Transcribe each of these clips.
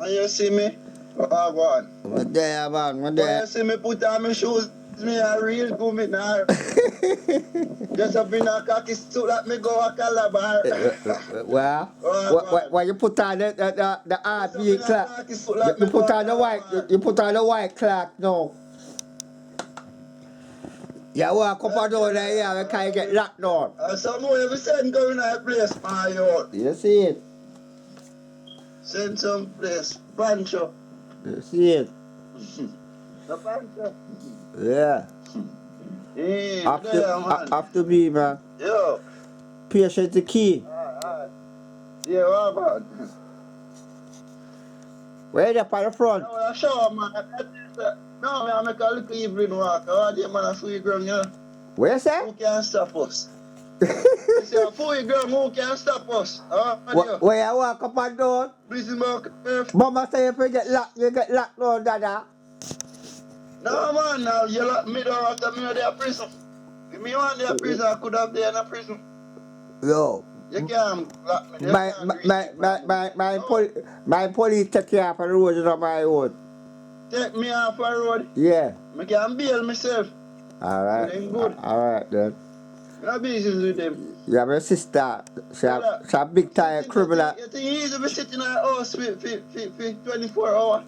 And you see me? Oh, go on. I'm there, man. I'm When there. you see me put on my shoes, me a real good me now. Just up in a cocky suit that me go a Calabar. Well, why you put on the RB clock? You put on the white. You put on the white clock now. You walk up and down there, yeah, we can't get locked down. Some more you send going to a place, my youth. You see it? Send some place. Pancho. You see it? The Pancho. Yeah. After me, man. Yo. Patient the key. Yeah, what about? Where you on the front? No, I show man. No, I make a little evening walk. I want the man a free ground, you know. Where you say? Who can stop us? You say a free ground, who can stop us? Where you walk up and down? Please, Mark. Mama say if you get locked down, dada. No, man, now you lock me down after me in the prison. If me want the prison, I could have been in a prison. No. You can't lock me. My police take you off the road, you know, my road. Take me off the road? Yeah. I can bail myself. Alright. Good. Alright then. No business with them. You have a sister. She a big time criminal. You think easy to sit in a house for 24 hours?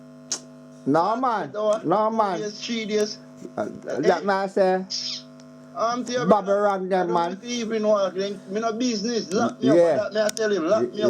No man. No man. 2 days, 3 days. That man say. Bobbywrongness, man. Evening walk, me no business. Lock me up. I tell him, lock me up.